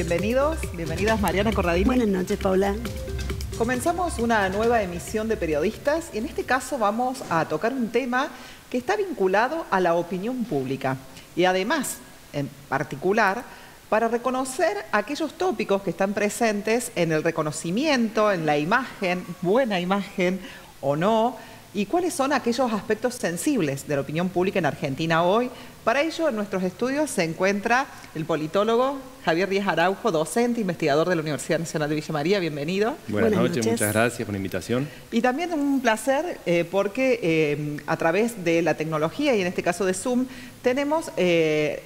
Bienvenidos, bienvenidas Mariana Corradini. Buenas noches, Paula. Comenzamos una nueva emisión de Periodistas y en este caso vamos a tocar un tema que está vinculado a la opinión pública y además, en particular, para reconocer aquellos tópicos que están presentes en el reconocimiento, en la imagen, buena imagen o no, y cuáles son aquellos aspectos sensibles de la opinión pública en Argentina hoy. Para ello, en nuestros estudios se encuentra el politólogo Javier Díaz Araujo, docente, investigador de la Universidad Nacional de Villa María. Bienvenido. Buenas noches, muchas gracias por la invitación. Y también un placer porque a través de la tecnología, y en este caso de Zoom, tenemos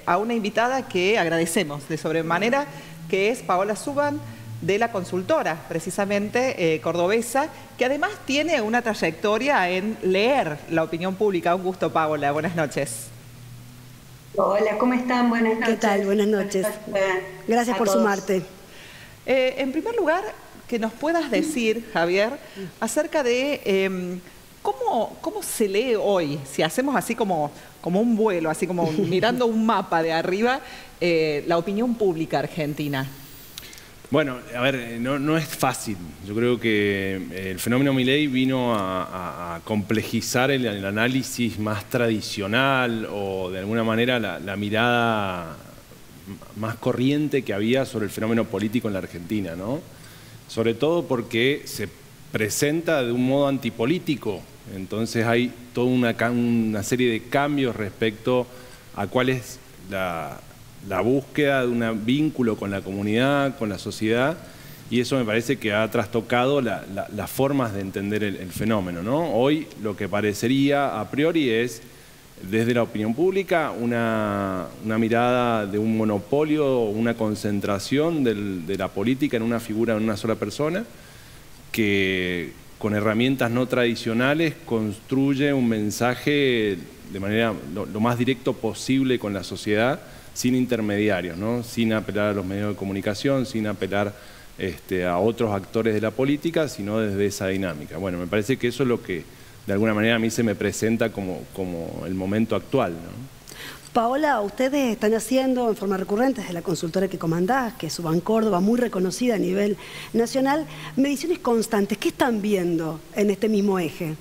a una invitada que agradecemos de sobremanera, que es Paola Suban, de la consultora, precisamente cordobesa, que además tiene una trayectoria en leer la opinión pública. Un gusto, Paola. Buenas noches. Hola, ¿cómo están? Buenas noches. ¿Qué tal? Buenas noches. Gracias por sumarte. En primer lugar, que nos puedas decir, Javier, acerca de cómo se lee hoy, si hacemos así como un vuelo, así como mirando un mapa de arriba, la opinión pública argentina. Bueno, a ver, no es fácil. Yo creo que el fenómeno Milei vino a complejizar el análisis más tradicional o de alguna manera la mirada más corriente que había sobre el fenómeno político en la Argentina, ¿no? Sobre todo porque se presenta de un modo antipolítico. Entonces hay toda una serie de cambios respecto a cuál es la búsqueda de un vínculo con la comunidad, con la sociedad, y eso me parece que ha trastocado las formas de entender el fenómeno, ¿no? Hoy lo que parecería a priori es, desde la opinión pública, una mirada de un monopolio, una concentración de la política en una figura, en una sola persona, que con herramientas no tradicionales construye un mensaje de manera lo más directo posible con la sociedad, sin intermediarios, ¿no? Sin apelar a los medios de comunicación, sin apelar a otros actores de la política, sino desde esa dinámica. Bueno, me parece que eso es lo que de alguna manera a mí se me presenta como el momento actual, ¿no? Paola, ustedes están haciendo en forma recurrente desde la consultora que comandás, que es Suban Córdoba, muy reconocida a nivel nacional, mediciones constantes. ¿Qué están viendo en este mismo eje?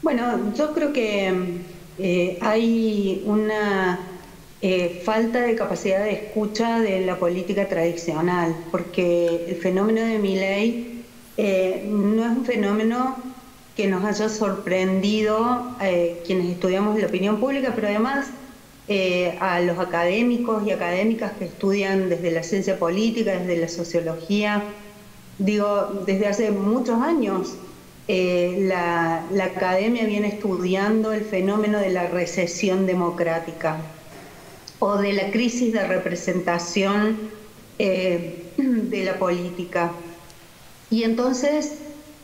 Bueno, yo creo que hay una falta de capacidad de escucha de la política tradicional, porque el fenómeno de Milei no es un fenómeno que nos haya sorprendido quienes estudiamos la opinión pública, pero además a los académicos y académicas que estudian desde la ciencia política, desde la sociología, digo, desde hace muchos años. La academia viene estudiando el fenómeno de la recesión democrática o de la crisis de representación de la política. Y entonces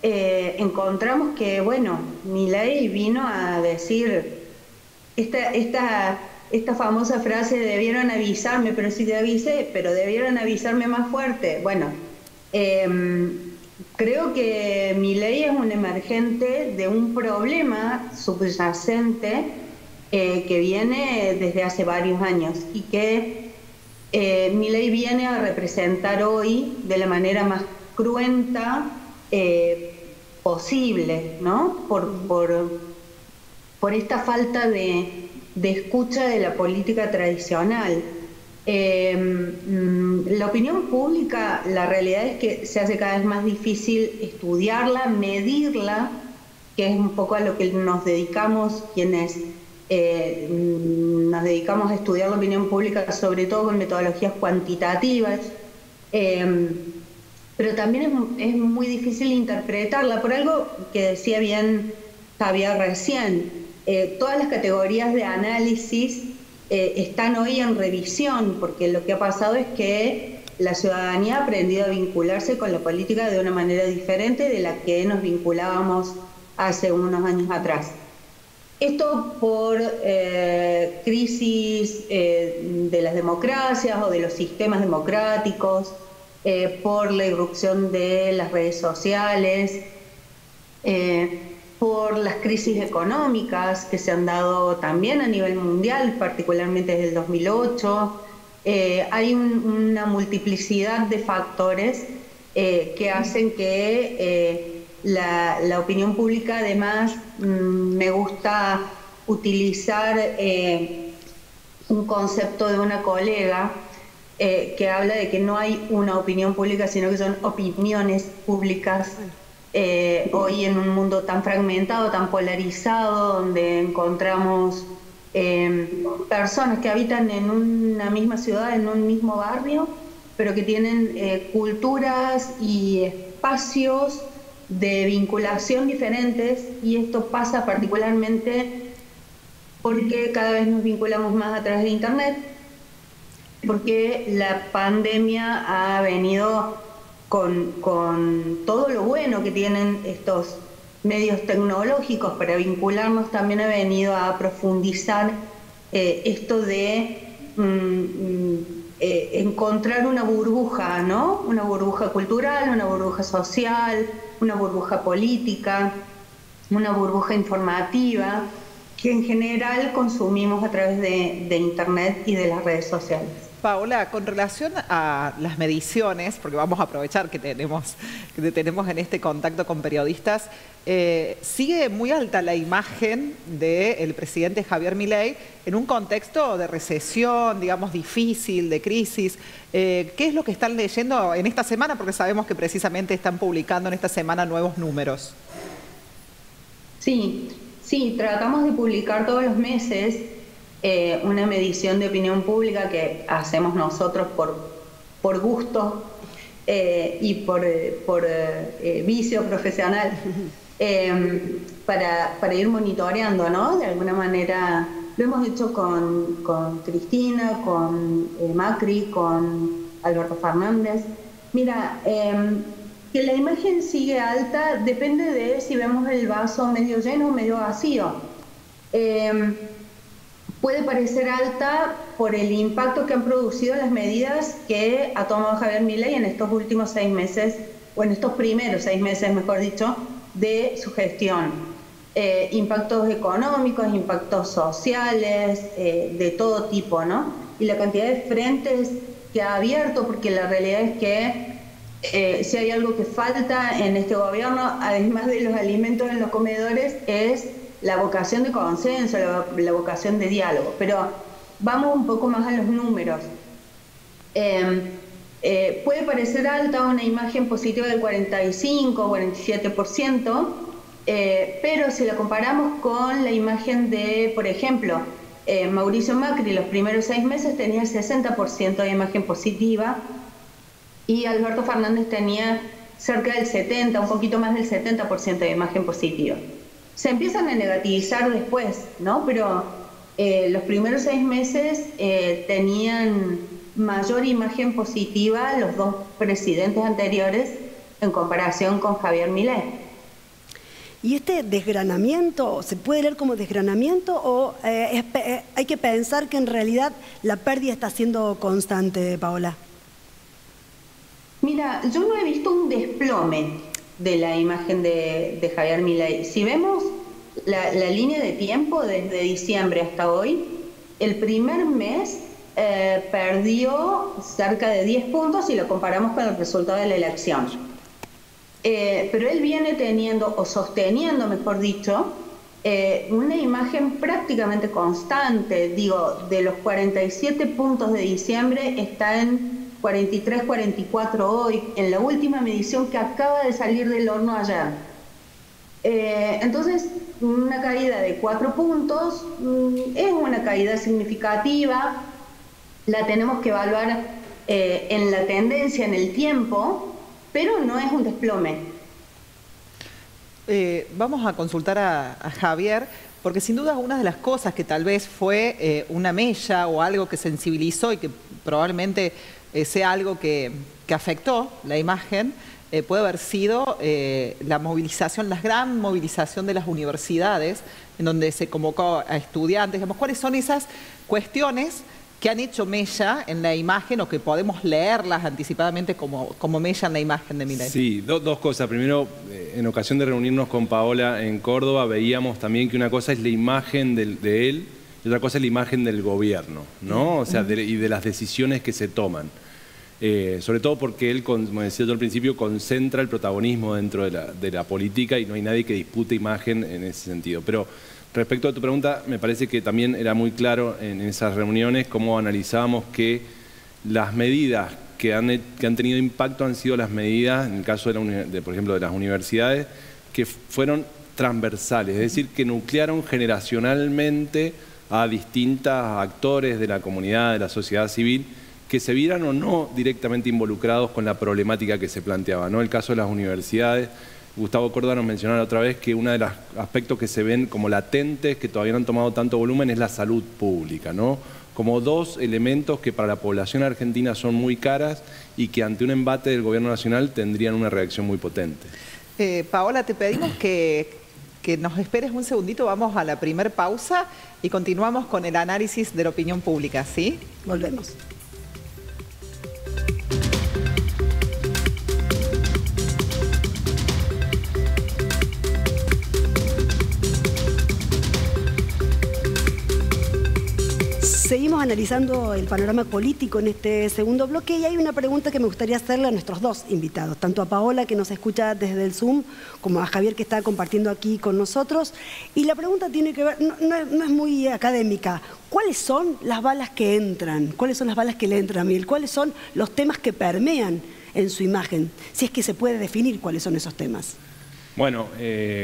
encontramos que, bueno, Milei vino a decir esta famosa frase: debieron avisarme, pero sí te avisé, pero debieron avisarme más fuerte. Bueno, creo que Milei es un emergente de un problema subyacente que viene desde hace varios años y que Milei viene a representar hoy de la manera más cruenta posible, ¿no? Por esta falta de escucha de la política tradicional. La opinión pública, la realidad es que se hace cada vez más difícil estudiarla, medirla, que es un poco a lo que nos dedicamos quienes nos dedicamos a estudiar la opinión pública, sobre todo con metodologías cuantitativas, pero también es muy difícil interpretarla, por algo que decía bien Javier recién. Todas las categorías de análisis están hoy en revisión, porque lo que ha pasado es que la ciudadanía ha aprendido a vincularse con la política de una manera diferente de la que nos vinculábamos hace unos años atrás. Esto por crisis de las democracias o de los sistemas democráticos, por la irrupción de las redes sociales, por las crisis económicas que se han dado también a nivel mundial, particularmente desde el 2008, hay una multiplicidad de factores que hacen que la opinión pública, además, me gusta utilizar un concepto de una colega que habla de que no hay una opinión pública, sino que son opiniones públicas. Hoy en un mundo tan fragmentado, tan polarizado, donde encontramos personas que habitan en una misma ciudad, en un mismo barrio, pero que tienen culturas y espacios de vinculación diferentes, y esto pasa particularmente porque cada vez nos vinculamos más a través de Internet, porque la pandemia ha venido con todo lo bueno que tienen estos medios tecnológicos para vincularnos, también ha venido a profundizar esto de encontrar una burbuja, ¿no? Una burbuja cultural, una burbuja social, una burbuja política, una burbuja informativa, que en general consumimos a través de Internet y de las redes sociales. Paola, con relación a las mediciones, porque vamos a aprovechar que te tenemos en este contacto con periodistas, sigue muy alta la imagen del presidente Javier Milei en un contexto de recesión, digamos, difícil, de crisis. ¿Qué es lo que están leyendo en esta semana? Porque sabemos que precisamente están publicando en esta semana nuevos números. Sí, tratamos de publicar todos los meses una medición de opinión pública que hacemos nosotros por gusto y por vicio profesional, para ir monitoreando, ¿no? De alguna manera lo hemos hecho con Cristina, con Macri, con Alberto Fernández. Mira, que la imagen sigue alta depende de si vemos el vaso medio lleno o medio vacío. Puede parecer alta por el impacto que han producido las medidas que ha tomado Javier Milei en estos últimos 6 meses, o en estos primeros 6 meses, mejor dicho, de su gestión. Impactos económicos, impactos sociales, de todo tipo, ¿no? Y la cantidad de frentes que ha abierto, porque la realidad es que si hay algo que falta en este gobierno, además de los alimentos en los comedores, es la vocación de consenso, la vocación de diálogo. Pero vamos un poco más a los números. Puede parecer alta una imagen positiva del 45 o 47%, pero si la comparamos con la imagen de, por ejemplo, Mauricio Macri, los primeros 6 meses tenía el 60% de imagen positiva, y Alberto Fernández tenía cerca del 70%, un poquito más del 70% de imagen positiva. Se empiezan a negativizar después, ¿no? Pero los primeros 6 meses tenían mayor imagen positiva los 2 presidentes anteriores en comparación con Javier Milei. ¿Y este desgranamiento se puede leer como desgranamiento o hay que pensar que en realidad la pérdida está siendo constante, Paola? Mira, yo no he visto un desplome de la imagen de Javier Milei. Si vemos la línea de tiempo desde diciembre hasta hoy, el primer mes perdió cerca de 10 puntos si lo comparamos con el resultado de la elección. Pero él viene teniendo, o sosteniendo, mejor dicho, una imagen prácticamente constante. Digo, de los 47 puntos de diciembre está en 43, 44 hoy, en la última medición que acaba de salir del horno ayer. Entonces, una caída de 4 puntos es una caída significativa, la tenemos que evaluar en la tendencia, en el tiempo, pero no es un desplome. Vamos a consultar a Javier, porque sin duda una de las cosas que tal vez fue una mella o algo que sensibilizó y que probablemente sea algo que afectó la imagen, puede haber sido la movilización, la gran movilización de las universidades, en donde se convocó a estudiantes. Digamos, ¿cuáles son esas cuestiones que han hecho mella en la imagen o que podemos leerlas anticipadamente como mella en la imagen de Milei? Sí, dos cosas. Primero, en ocasión de reunirnos con Paola en Córdoba, veíamos también que una cosa es la imagen de él y otra cosa es la imagen del gobierno, ¿no? O sea, y de las decisiones que se toman. Sobre todo porque él, como decía yo al principio, concentra el protagonismo dentro de la política y no hay nadie que dispute imagen en ese sentido. Pero respecto a tu pregunta, me parece que también era muy claro en esas reuniones cómo analizábamos que las medidas que han tenido impacto han sido las medidas, en el caso por ejemplo, de las universidades, que fueron transversales, es decir, que nuclearon generacionalmente a distintos actores de la comunidad, de la sociedad civil, que se vieran o no directamente involucrados con la problemática que se planteaba, ¿no? El caso de las universidades, Gustavo Córdoba nos mencionaba otra vez que uno de los aspectos que se ven como latentes, que todavía no han tomado tanto volumen, es la salud pública, ¿no? Como dos elementos que para la población argentina son muy caras y que ante un embate del gobierno nacional tendrían una reacción muy potente. Paola, te pedimos que nos esperes un segundito, vamos a la primer pausa y continuamos con el análisis de la opinión pública, ¿sí? Volvemos. Seguimos analizando el panorama político en este segundo bloque y hay una pregunta que me gustaría hacerle a nuestros dos invitados, tanto a Paola, que nos escucha desde el Zoom, como a Javier, que está compartiendo aquí con nosotros. Y la pregunta tiene que ver, no es muy académica. ¿Cuáles son las balas que entran? ¿Cuáles son las balas que le entran a Milei? ¿Cuáles son los temas que permean en su imagen? Si es que se puede definir cuáles son esos temas. Bueno,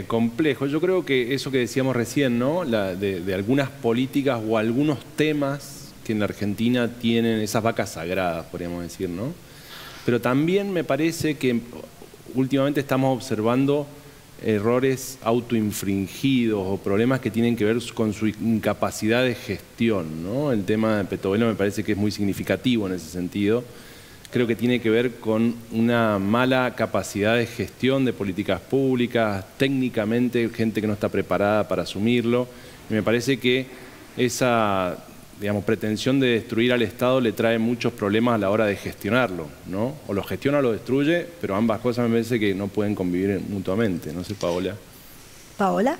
complejo. Yo creo que eso que decíamos recién, ¿no? De algunas políticas o algunos temas que en la Argentina tienen esas vacas sagradas, podríamos decir, ¿no? Pero también me parece que últimamente estamos observando errores autoinfringidos o problemas que tienen que ver con su incapacidad de gestión, ¿no? El tema de Petovelo me parece que es muy significativo en ese sentido. Creo que tiene que ver con una mala capacidad de gestión de políticas públicas, técnicamente gente que no está preparada para asumirlo. Y me parece que esa, digamos, pretensión de destruir al Estado le trae muchos problemas a la hora de gestionarlo, ¿no? O lo gestiona o lo destruye, pero ambas cosas me parece que no pueden convivir mutuamente. No sé, Paola. ¿Paola?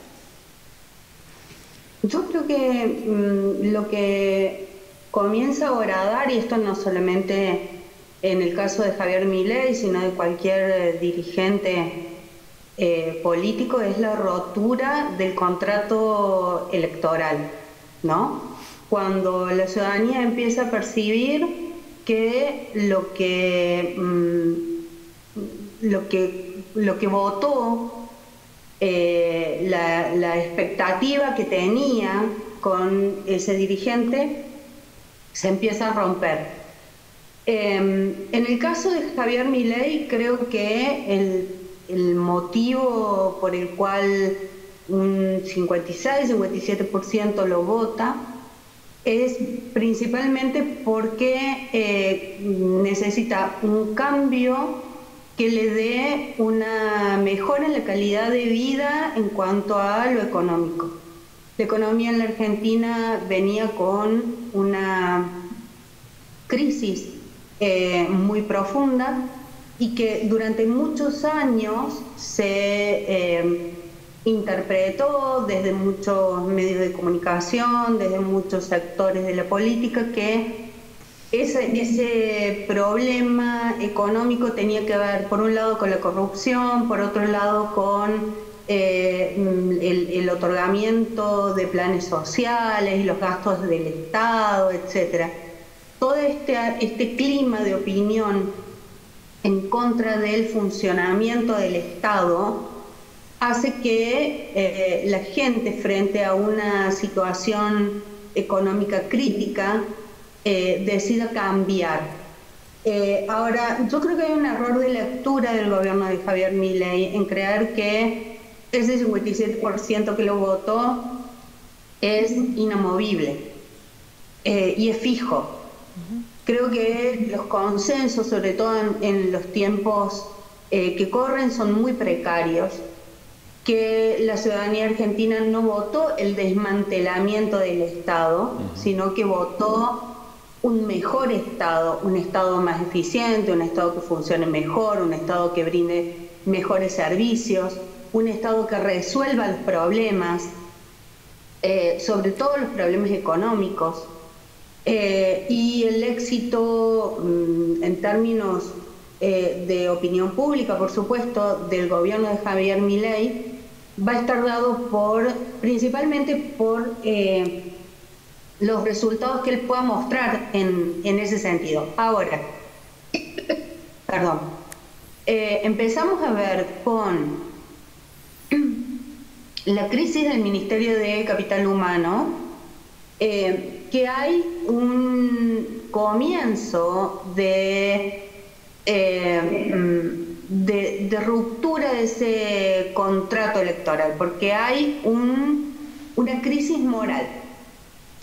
Yo creo que lo que comienza a agradar, y esto no solamente en el caso de Javier Milei, sino de cualquier dirigente político, es la rotura del contrato electoral, ¿no? Cuando la ciudadanía empieza a percibir que lo que votó, la expectativa que tenía con ese dirigente, se empieza a romper. En el caso de Javier Milei, creo que el motivo por el cual un 56-57% lo vota es principalmente porque necesita un cambio que le dé una mejora en la calidad de vida en cuanto a lo económico. La economía en la Argentina venía con una crisis muy profunda y que durante muchos años se interpretó desde muchos medios de comunicación, desde muchos sectores de la política, que ese problema económico tenía que ver, por un lado, con la corrupción, por otro lado, con el otorgamiento de planes sociales y los gastos del Estado, etcétera. Todo este clima de opinión en contra del funcionamiento del Estado hace que la gente, frente a una situación económica crítica, decida cambiar. Ahora, yo creo que hay un error de lectura del gobierno de Javier Milei en creer que ese 57% que lo votó es inamovible y es fijo. Creo que los consensos, sobre todo en los tiempos que corren, son muy precarios, que la ciudadanía argentina no votó el desmantelamiento del Estado, sino que votó un mejor Estado, un Estado más eficiente, un Estado que funcione mejor, un Estado que brinde mejores servicios, un Estado que resuelva los problemas. sobre todo los problemas económicos, y el éxito en términos de opinión pública, por supuesto, del gobierno de Javier Milei, va a estar dado principalmente por los resultados que él pueda mostrar en ese sentido. Ahora, perdón, empezamos a ver con la crisis del Ministerio de Capital Humano que hay un comienzo de ruptura de ese contrato electoral, porque hay una crisis moral.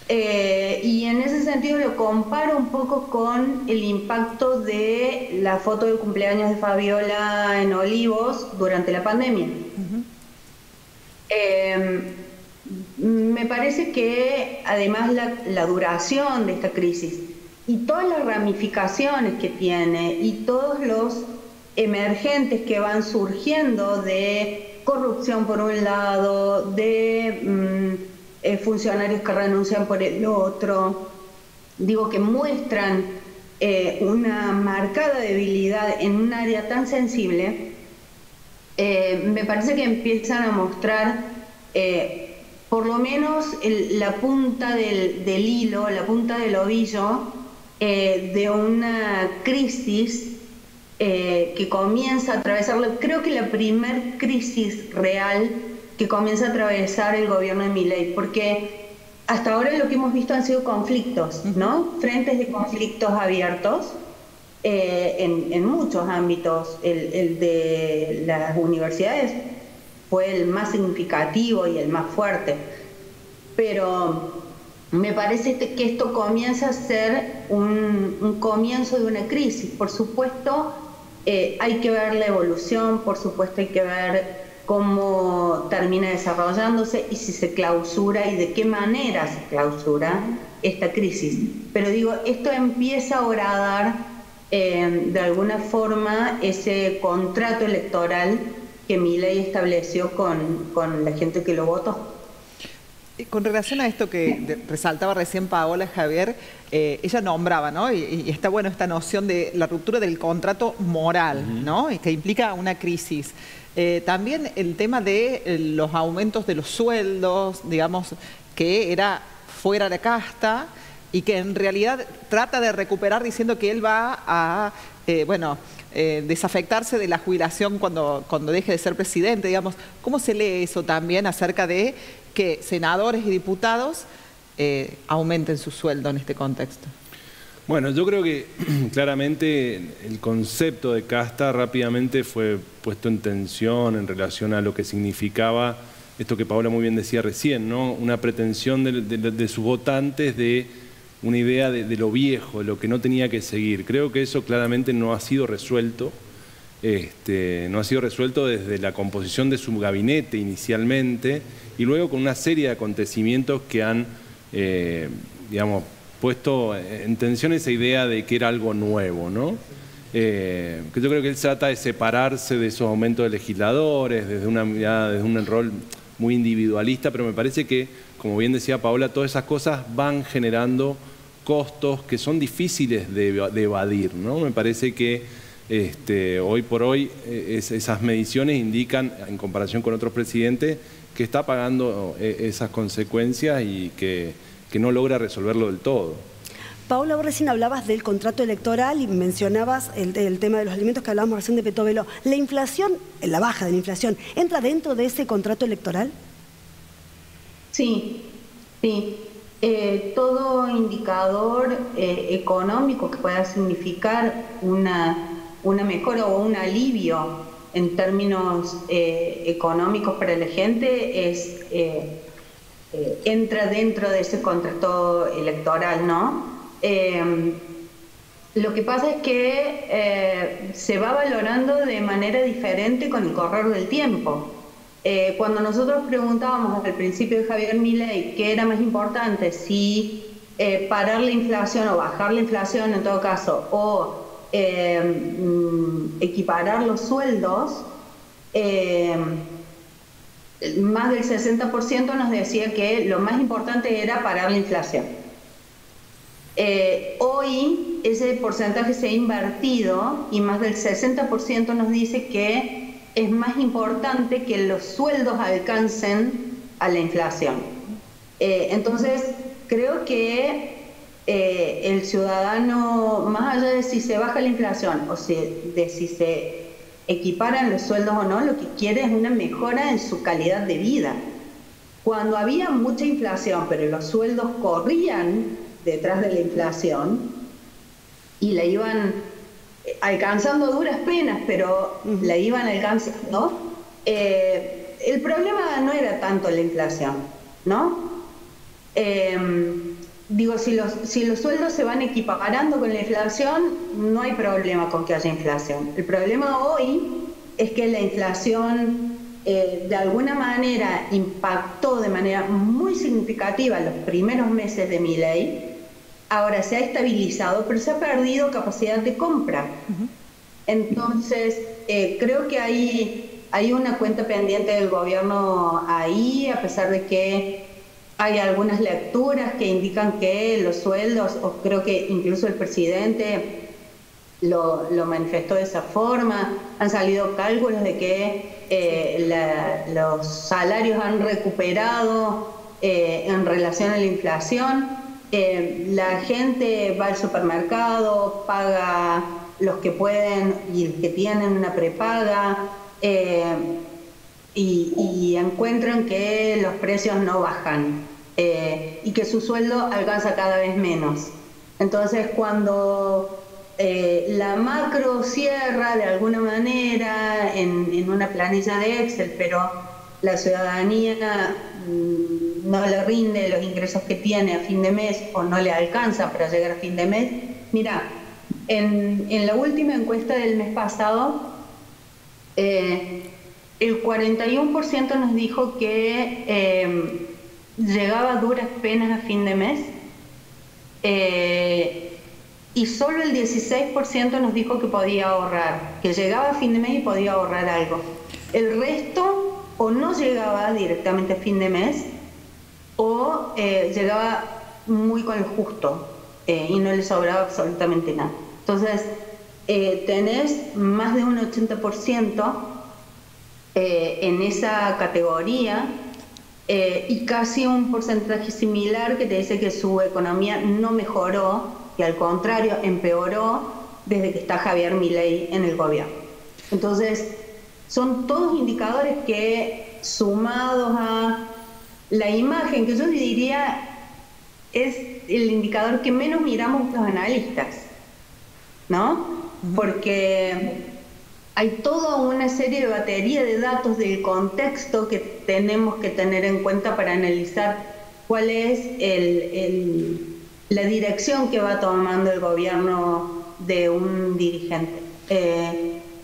Y en ese sentido lo comparo un poco con el impacto de la foto de cumpleaños de Fabiola en Olivos durante la pandemia. Me parece que además la duración de esta crisis y todas las ramificaciones que tiene y todos los emergentes que van surgiendo de corrupción por un lado, de funcionarios que renuncian por el otro, digo, que muestran una marcada debilidad en un área tan sensible, me parece que empiezan a mostrar por lo menos la punta del hilo, la punta del ovillo de una crisis que comienza a atravesar, creo que la primer crisis real que comienza a atravesar el gobierno de Milei, porque hasta ahora lo que hemos visto han sido conflictos, ¿no? Frentes de conflictos abiertos en muchos ámbitos. El de las universidades fue el más significativo y el más fuerte, pero me parece que esto comienza a ser un comienzo de una crisis. Por supuesto, hay que ver la evolución, por supuesto hay que ver cómo termina desarrollándose y si se clausura y de qué manera se clausura esta crisis. Pero digo, esto empieza ahora a dar de alguna forma ese contrato electoral que Milei estableció con la gente que lo votó. Con relación a esto que resaltaba recién Paola, Javier, ella nombraba, ¿no? Y está bueno esta noción de la ruptura del contrato moral, ¿no? Y que implica una crisis. También el tema de los aumentos de los sueldos, digamos, que era fuera de casta y que en realidad trata de recuperar diciendo que él va a, desafectarse de la jubilación cuando deje de ser presidente, digamos. ¿Cómo se lee eso también acerca de que senadores y diputados aumenten su sueldo en este contexto? Bueno, yo creo que claramente el concepto de casta rápidamente fue puesto en tensión en relación a lo que significaba esto que Paola muy bien decía recién, ¿no? Una pretensión de sus votantes de una idea de lo viejo, de lo que no tenía que seguir. Creo que eso claramente no ha sido resuelto. No ha sido resuelto desde la composición de su gabinete inicialmente y luego con una serie de acontecimientos que han, digamos, puesto en tensión esa idea de que era algo nuevo, ¿no? Que yo creo que él trata de separarse de esos aumentos de legisladores, desde una mirada, desde un rol muy individualista, pero me parece que, como bien decía Paola, todas esas cosas van generando costos que son difíciles de evadir, ¿no? Me parece que hoy por hoy esas mediciones indican, en comparación con otros presidentes, que está pagando esas consecuencias y que no logra resolverlo del todo. Paola, vos recién hablabas del contrato electoral y mencionabas el tema de los alimentos que hablábamos recién de Petovelo. ¿La inflación, la baja de la inflación, entra dentro de ese contrato electoral? Sí, sí. Todo indicador económico que pueda significar una mejora o un alivio en términos económicos para la gente entra dentro de ese contrato electoral, ¿no? Lo que pasa es que se va valorando de manera diferente con el correr del tiempo. Cuando nosotros preguntábamos al principio de Javier Milei qué era más importante, si parar la inflación o bajar la inflación en todo caso, o equiparar los sueldos, más del 60% nos decía que lo más importante era parar la inflación. Hoy ese porcentaje se ha invertido y más del 60% nos dice que es más importante que los sueldos alcancen a la inflación. Entonces, creo que el ciudadano, más allá de si se baja la inflación o de si se equiparan los sueldos o no, lo que quiere es una mejora en su calidad de vida. Cuando había mucha inflación, pero los sueldos corrían detrás de la inflación y la iban alcanzando a duras penas, pero la iban alcanzando, el problema no era tanto la inflación, ¿no? Digo, si los sueldos se van equiparando con la inflación, no hay problema con que haya inflación. El problema hoy es que la inflación de alguna manera impactó de manera muy significativa los primeros meses de Milei. Ahora se ha estabilizado, pero se ha perdido capacidad de compra. Entonces, creo que hay una cuenta pendiente del gobierno ahí, a pesar de que hay algunas lecturas que indican que los sueldos, o creo que incluso el presidente lo manifestó de esa forma, han salido cálculos de que los salarios han recuperado en relación a la inflación. La gente va al supermercado, paga los que pueden y los que tienen una prepaga, y encuentran que los precios no bajan y que su sueldo alcanza cada vez menos. Entonces, cuando la macro cierra de alguna manera en una planilla de Excel, pero la ciudadanía no le rinde los ingresos que tiene a fin de mes o no le alcanza para llegar a fin de mes. Mira, en la última encuesta del mes pasado, el 41% nos dijo que llegaba a duras penas a fin de mes, y solo el 16% nos dijo que podía ahorrar, que llegaba a fin de mes y podía ahorrar algo. El resto o no llegaba directamente a fin de mes o llegaba muy con lo justo y no le sobraba absolutamente nada. Entonces, tenés más de un 80% en esa categoría y casi un porcentaje similar que te dice que su economía no mejoró y al contrario empeoró desde que está Javier Milei en el gobierno. Entonces, son todos indicadores que, sumados a la imagen, que yo diría es el indicador que menos miramos los analistas, ¿no? Porque hay toda una serie de batería de datos del contexto que tenemos que tener en cuenta para analizar cuál es la dirección que va tomando el gobierno de un dirigente.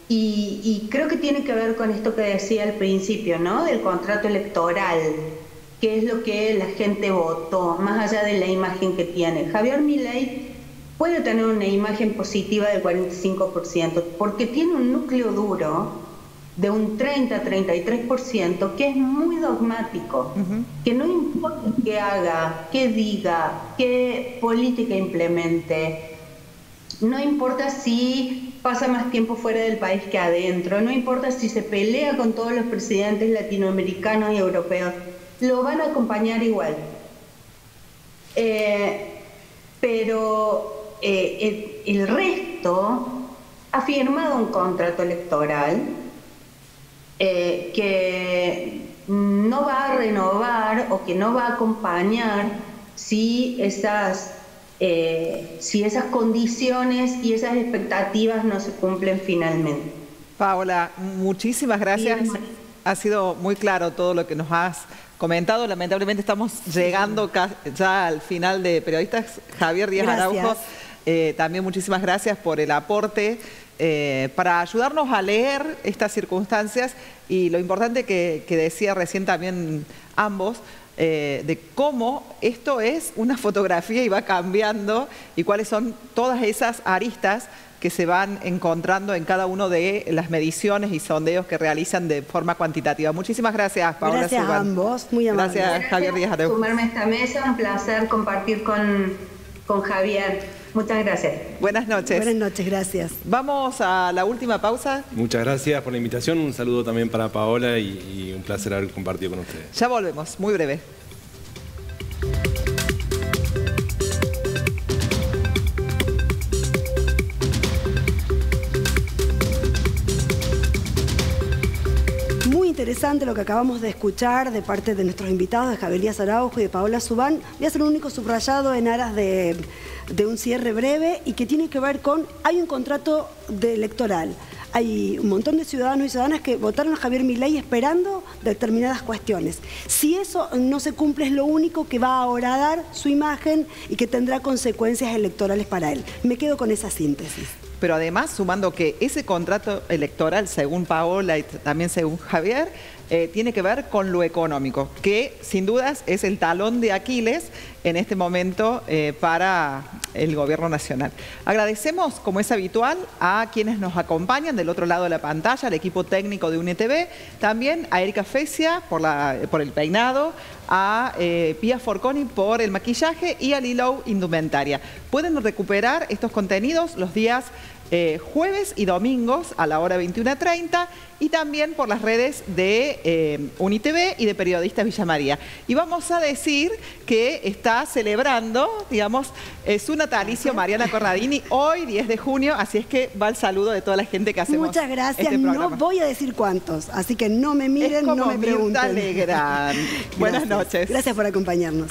Y creo que tiene que ver con esto que decía al principio, ¿no? Del contrato electoral, que es lo que la gente votó, más allá de la imagen que tiene. Javier Milei puede tener una imagen positiva del 45%, porque tiene un núcleo duro de un 30-33% que es muy dogmático, que no importa qué haga, qué diga, qué política implemente, no importa si pasa más tiempo fuera del país que adentro, no importa si se pelea con todos los presidentes latinoamericanos y europeos, lo van a acompañar igual. Pero el resto ha firmado un contrato electoral que no va a renovar o que no va a acompañar si esas condiciones y esas expectativas no se cumplen finalmente. Paola, muchísimas gracias. Ha sido muy claro todo lo que nos has comentado. Lamentablemente estamos llegando ya al final de Periodistas. Javier Díaz Araujo, también muchísimas gracias por el aporte para ayudarnos a leer estas circunstancias y lo importante que decía recién también ambos, de cómo esto es una fotografía y va cambiando y cuáles son todas esas aristas que se van encontrando en cada una de las mediciones y sondeos que realizan de forma cuantitativa. Muchísimas gracias, Paola Gracias Subán. a ambos, muy amables. Gracias, Javier Díaz Areu. Sumarme a esta mesa, un placer compartir con Javier. Muchas gracias. Buenas noches. Buenas noches, gracias. Vamos a la última pausa. Muchas gracias por la invitación, un saludo también para Paola y un placer haber compartido con ustedes. Ya volvemos, muy breve. Muy interesante lo que acabamos de escuchar de parte de nuestros invitados, de Javier Díaz Araujo y de Paola Subán. Voy a hacer un único subrayado en aras de un cierre breve y que tiene que ver con, hay un contrato electoral. Hay un montón de ciudadanos y ciudadanas que votaron a Javier Milei esperando determinadas cuestiones. Si eso no se cumple, es lo único que va a horadar su imagen y que tendrá consecuencias electorales para él. Me quedo con esa síntesis. Pero además, sumando que ese contrato electoral, según Paola y también según Javier, tiene que ver con lo económico, que sin dudas es el talón de Aquiles en este momento para el gobierno nacional. Agradecemos, como es habitual, a quienes nos acompañan del otro lado de la pantalla, al equipo técnico de UNETV, también a Erika Fecia por el peinado, a Pía Forconi por el maquillaje y a Lilou Indumentaria. Pueden recuperar estos contenidos los días jueves y domingos a la hora 21:30 y también por las redes de UNITV y de Periodistas Villa María. Y vamos a decir que está celebrando, digamos, su natalicio Mariana Corradini hoy, 10 de junio, así es que va el saludo de toda la gente que hacemos. Muchas gracias, este programa. no voy a decir cuántos, así que no me miren, es como no me pregunten. Mirta Legrand. Buenas noches. Gracias por acompañarnos.